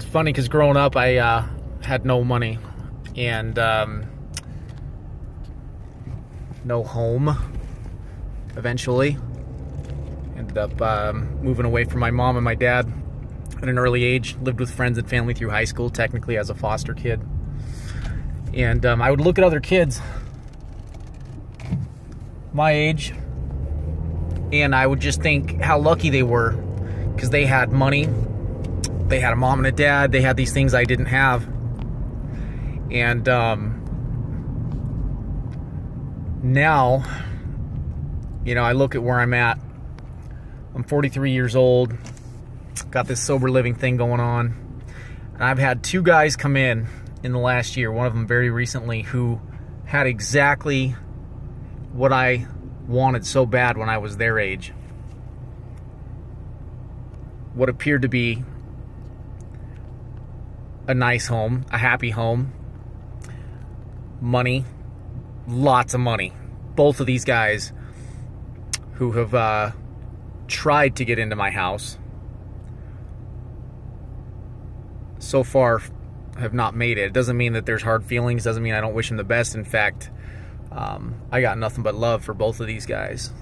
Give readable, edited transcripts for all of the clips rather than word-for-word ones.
funny because growing up, I had no money and no home. Eventually, ended up moving away from my mom and my dad at an early age. Lived with friends and family through high school, technically as a foster kid. And I would look at other kids my age, and I would just think how lucky they were because they had money. They had a mom and a dad. They had these things I didn't have. And now, you know, I look at where I'm at. I'm 43 years old. Got this sober living thing going on. And I've had two guys come in the last year, one of them very recently, who had exactly what I wanted so bad when I was their age. What appeared to be a nice home, a happy home, money, lots of money. Both of these guys who have tried to get into my house so far have not made it. It doesn't mean that there's hard feelings, doesn't mean I don't wish them the best. In fact, I got nothing but love for both of these guys.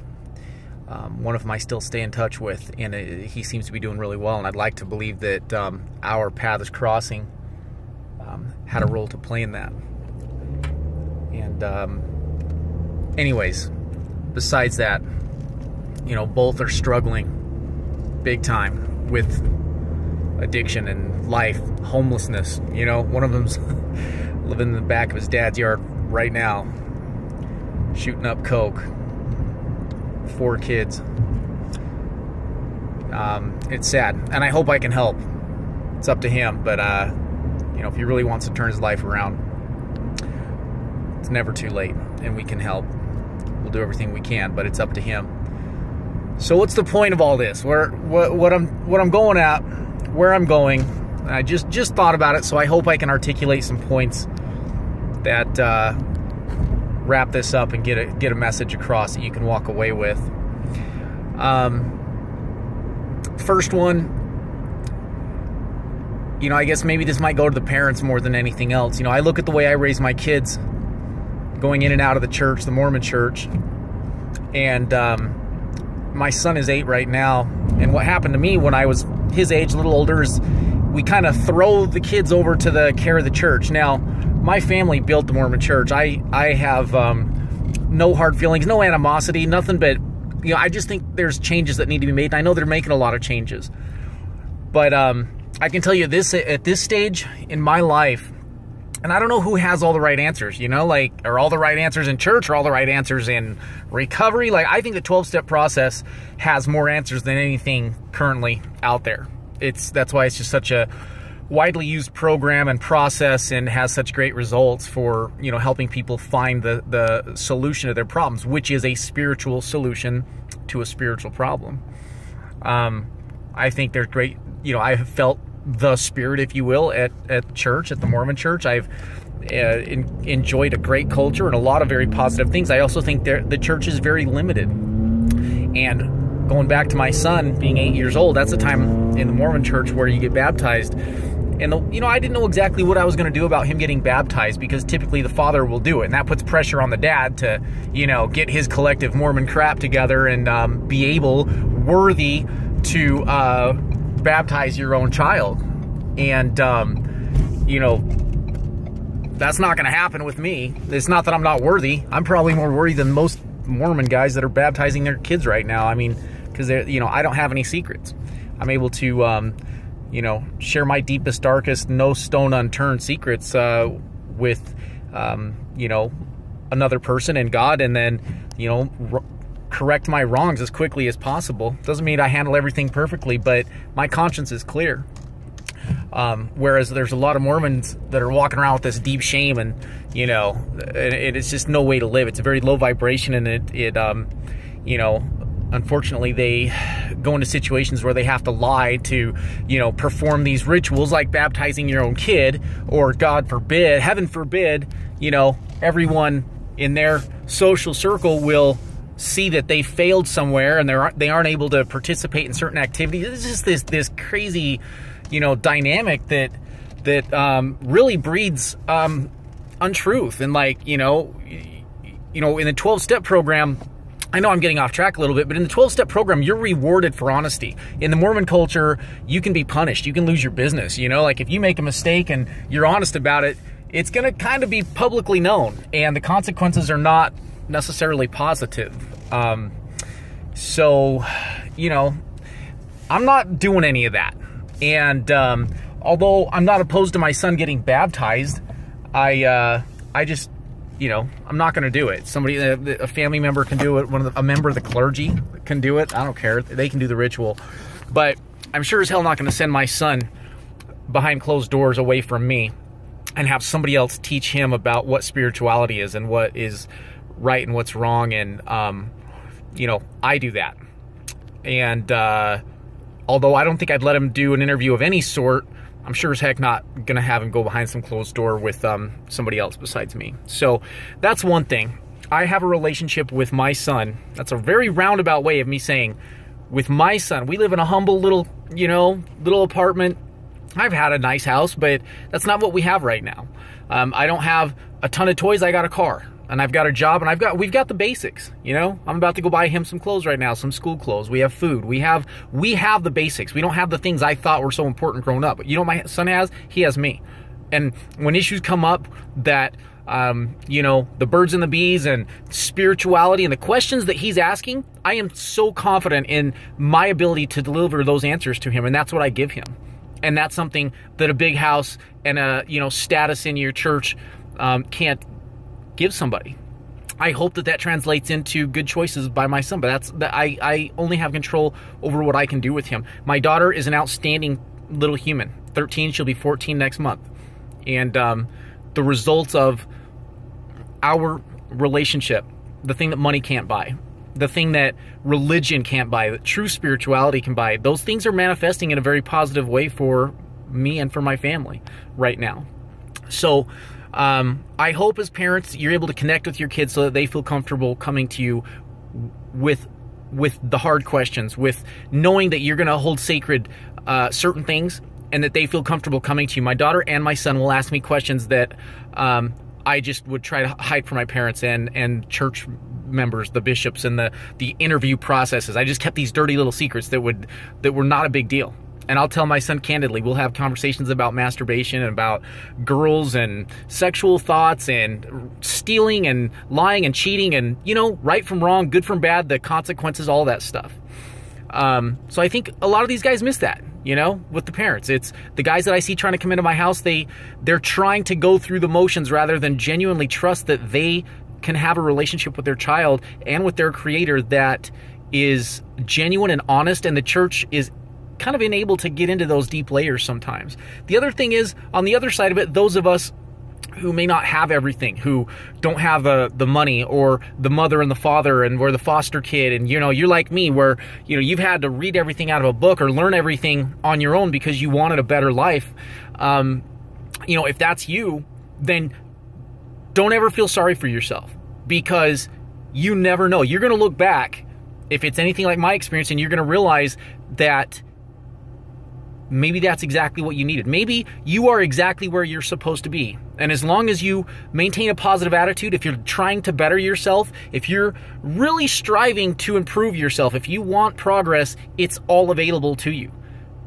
One of them I still stay in touch with, and he seems to be doing really well, and I'd like to believe that our paths crossing had a role to play in that. And anyways, besides that, you know, both are struggling big time with addiction and life, homelessness. You know, one of them's living in the back of his dad's yard right now, shooting up coke. 4 kids. It's sad, and I hope I can help. It's up to him, but you know, if he really wants to turn his life around, it's never too late, and we can help. We'll do everything we can, but it's up to him. So what's the point of all this? What I'm going at, where I'm going? I just thought about it, so I hope I can articulate some points that wrap this up and get a message across that you can walk away with. First one, you know, I guess maybe this might go to the parents more than anything else. You know, I look at the way I raise my kids, going in and out of the church, the Mormon church, and my son is 8 right now, and what happened to me when I was his age, a little older, is we kind of throw the kids over to the care of the church. Now, my family built the Mormon church. I have no hard feelings, no animosity, nothing, but, you know, I just think there's changes that need to be made, and I know they're making a lot of changes. But I can tell you this, at this stage in my life, and I don't know who has all the right answers, you know, like, are all the right answers in church, or all the right answers in recovery? Like, I think the 12-step process has more answers than anything currently out there. That's why it's just such a widely used program and process, and has such great results for, you know, helping people find the solution to their problems, which is a spiritual solution to a spiritual problem. I think they're great. You know, I have felt the spirit, if you will, at church, at the Mormon church. I've enjoyed a great culture and a lot of very positive things. I also think the church is very limited. And going back to my son being 8 years old, that's the time in the Mormon church where you get baptized. And, you know, I didn't know exactly what I was going to do about him getting baptized, because typically the father will do it. And that puts pressure on the dad to, you know, get his collective Mormon crap together and be able, worthy to baptize your own child. And, you know, that's not going to happen with me. It's not that I'm not worthy. I'm probably more worthy than most Mormon guys that are baptizing their kids right now. I mean, because, you know, I don't have any secrets. I'm able to, you know, share my deepest, darkest, no stone unturned secrets with, you know, another person and God, and then, you know, correct my wrongs as quickly as possible. Doesn't mean I handle everything perfectly, but my conscience is clear. Whereas there's a lot of Mormons that are walking around with this deep shame, and, you know, it's just no way to live. It's a very low vibration, and it you know, unfortunately, they go into situations where they have to lie to, you know, perform these rituals like baptizing your own kid, or God forbid, heaven forbid, you know, everyone in their social circle will see that they failed somewhere and they aren't able to participate in certain activities. It's just this crazy, you know, dynamic that really breeds untruth. And like, you know, in the 12-step program, I know I'm getting off track a little bit, but in the 12-step program, you're rewarded for honesty. In the Mormon culture, you can be punished. You can lose your business. You know, like if you make a mistake and you're honest about it, it's going to kind of be publicly known, and the consequences are not necessarily positive. So, you know, I'm not doing any of that. And although I'm not opposed to my son getting baptized, I just, you know, I'm not going to do it. Somebody, a family member can do it. A member of the clergy can do it. I don't care. They can do the ritual. But I'm sure as hell not going to send my son behind closed doors away from me and have somebody else teach him about what spirituality is and what is right and what's wrong. And, you know, I do that. And although I don't think I'd let him do an interview of any sort, I'm sure as heck not going to have him go behind some closed door with somebody else besides me. So that's one thing. I have a relationship with my son. That's a very roundabout way of me saying with my son. We live in a humble little, you know, little apartment. I've had a nice house, but that's not what we have right now. I don't have a ton of toys. I got a car. And I've got a job, and we've got the basics, you know? I'm about to go buy him some clothes right now, some school clothes. We have food. We have the basics. We don't have the things I thought were so important growing up. But you know what my son has? He has me. And when issues come up that, you know, the birds and the bees and spirituality and the questions that he's asking, I am so confident in my ability to deliver those answers to him, and that's what I give him. And that's something that a big house and a, you know, status in your church can't give somebody. I hope that translates into good choices by my son, but I only have control over what I can do with him. My daughter is an outstanding little human. 13, she'll be 14 next month. And the results of our relationship, the thing that money can't buy, the thing that religion can't buy, that true spirituality can buy, those things are manifesting in a very positive way for me and for my family right now. So I hope as parents you're able to connect with your kids so that they feel comfortable coming to you with the hard questions, with knowing that you're going to hold sacred certain things, and that they feel comfortable coming to you. My daughter and my son will ask me questions that I just would try to hide from my parents and church members, the bishops, and the interview processes. I just kept these dirty little secrets that were not a big deal. And I'll tell my son candidly, we'll have conversations about masturbation and about girls and sexual thoughts and stealing and lying and cheating and, you know, right from wrong, good from bad, the consequences, all that stuff. So I think a lot of these guys miss that, you know, with the parents. It's the guys that I see trying to come into my house, they're trying to go through the motions rather than genuinely trust that they can have a relationship with their child and with their creator that is genuine and honest, and the church is kind of unable to get into those deep layers sometimes. The other thing is, on the other side of it, those of us who may not have everything, who don't have the money or the mother and the father, and we're the foster kid, and, you know, you're like me where, you know, you've had to read everything out of a book or learn everything on your own because you wanted a better life. You know, if that's you, then don't ever feel sorry for yourself, because you never know. You're going to look back, if it's anything like my experience, and you're going to realize that maybe that's exactly what you needed. Maybe you are exactly where you're supposed to be. And as long as you maintain a positive attitude, if you're trying to better yourself, if you're really striving to improve yourself, if you want progress, it's all available to you.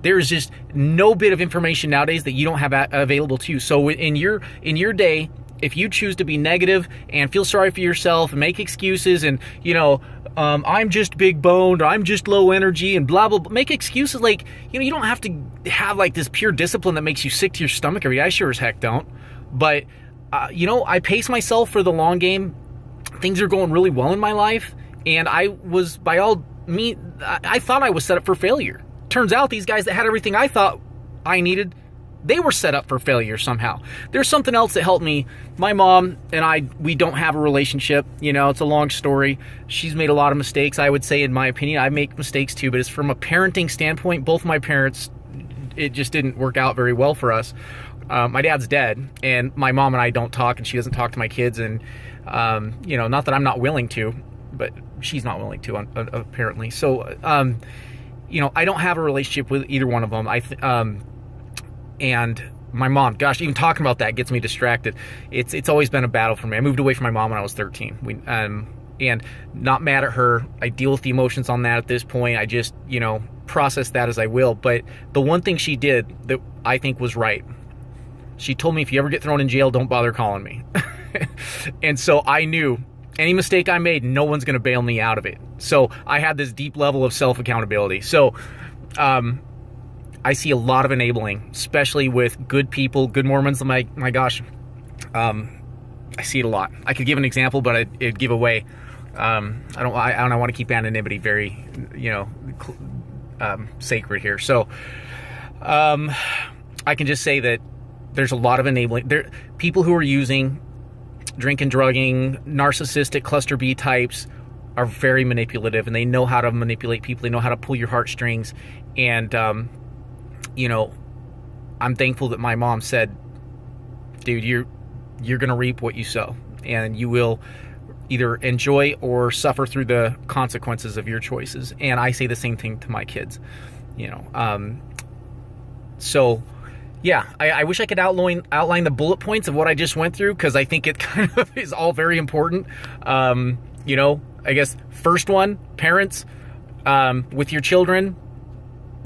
There's just no bit of information nowadays that you don't have available to you. So in your day, if you choose to be negative and feel sorry for yourself and make excuses and, you know, I'm just big boned, or I'm just low energy, and blah, blah, blah, make excuses, like, you know, you don't have to have like this pure discipline that makes you sick to your stomach every day. I sure as heck don't. But, you know, I pace myself for the long game. Things are going really well in my life. And I was, by all means, I thought I was set up for failure. Turns out these guys that had everything I thought I needed, they were set up for failure somehow. There's something else that helped me. My mom and we don't have a relationship. You know, it's a long story. She's made a lot of mistakes, I would say, in my opinion. I make mistakes too, but it's from a parenting standpoint. Both my parents, it just didn't work out very well for us. My dad's dead, and my mom and I don't talk, and she doesn't talk to my kids. And, you know, not that I'm not willing to, but she's not willing to, apparently. So, you know, I don't have a relationship with either one of them. And my mom, gosh, even talking about that gets me distracted. It's always been a battle for me. I moved away from my mom when I was 13. And not mad at her. I deal with the emotions on that at this point. I just, you know, process that as I will. But the one thing she did that I think was right, she told me, if you ever get thrown in jail, don't bother calling me. And so I knew any mistake I made, no one's going to bail me out of it. So I had this deep level of self-accountability. So I see a lot of enabling, especially with good people, good Mormons. My gosh, I see it a lot. I could give an example, but it'd give away. I don't want to keep anonymity very, you know, sacred here. So I can just say that there's a lot of enabling. People who are using drinking, drugging, narcissistic cluster B types are very manipulative, and they know how to manipulate people. They know how to pull your heartstrings. And, you know, I'm thankful that my mom said, dude, you're going to reap what you sow, and you will either enjoy or suffer through the consequences of your choices. And I say the same thing to my kids, you know. So yeah, I wish I could outline the bullet points of what I just went through, because I think it kind of is all very important. You know, I guess first one, parents, with your children,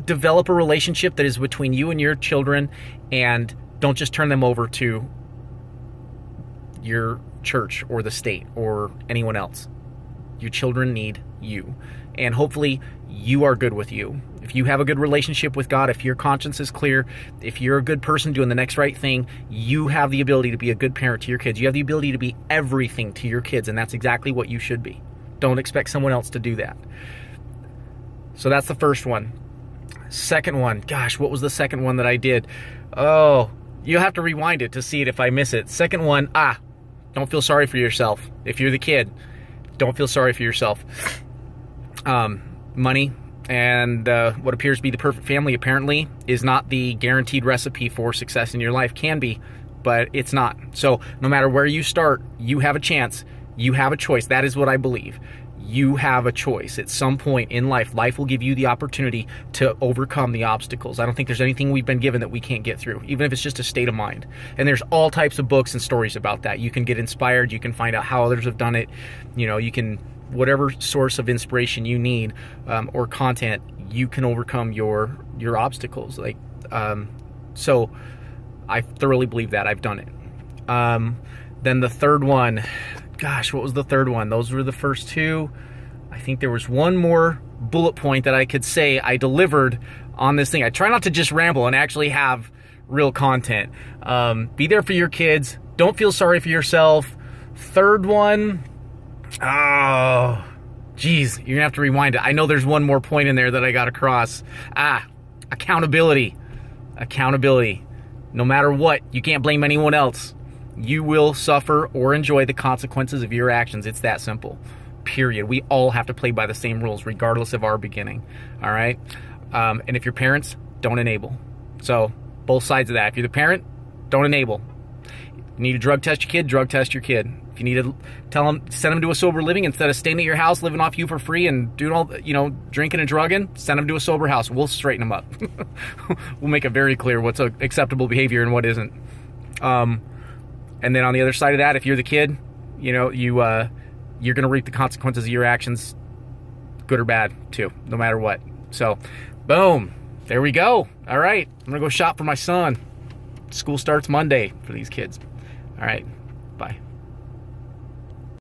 develop a relationship that is between you and your children, and don't just turn them over to your church or the state or anyone else. Your children need you, and hopefully you are good with you. If you have a good relationship with God, if your conscience is clear, if you're a good person doing the next right thing, you have the ability to be a good parent to your kids. You have the ability to be everything to your kids, and that's exactly what you should be. Don't expect someone else to do that. So that's the first one. Second one, gosh, what was the second one that I did? Oh, you'll have to rewind it to see it if I miss it. Second one, don't feel sorry for yourself. If you're the kid, don't feel sorry for yourself. Money and what appears to be the perfect family apparently is not the guaranteed recipe for success in your life. Can be, but it's not. So no matter where you start, you have a chance. You have a choice. That is what I believe. You have a choice. At some point in life, life will give you the opportunity to overcome the obstacles. I don't think there's anything we've been given that we can't get through, even if it's just a state of mind. And there's all types of books and stories about that. You can get inspired. You can find out how others have done it. You know, you can, whatever source of inspiration you need, or content, you can overcome your obstacles. Like, so I thoroughly believe that. I've done it. Then the third one, gosh, what was the third one? Those were the first two. I think there was one more bullet point that I could say I delivered on this thing. I try not to just ramble and actually have real content. Be there for your kids. Don't feel sorry for yourself. Third one, oh, geez, you're gonna have to rewind it. I know there's one more point in there that I got across. Accountability. Accountability. No matter what, you can't blame anyone else. You will suffer or enjoy the consequences of your actions. It's that simple. Period. We all have to play by the same rules, regardless of our beginning. All right? And if you're parents, don't enable. So, both sides of that. If you're the parent, don't enable. You need to drug test your kid, drug test your kid. If you need to send them to a sober living instead of staying at your house, living off you for free and doing all, you know, drinking and drugging, send them to a sober house. We'll straighten them up. We'll make it very clear what's acceptable behavior and what isn't. And then on the other side of that, if you're the kid, you know, you're going to reap the consequences of your actions, good or bad, too, no matter what. So, boom. There we go. All right. I'm going to go shop for my son. School starts Monday for these kids. All right. Bye.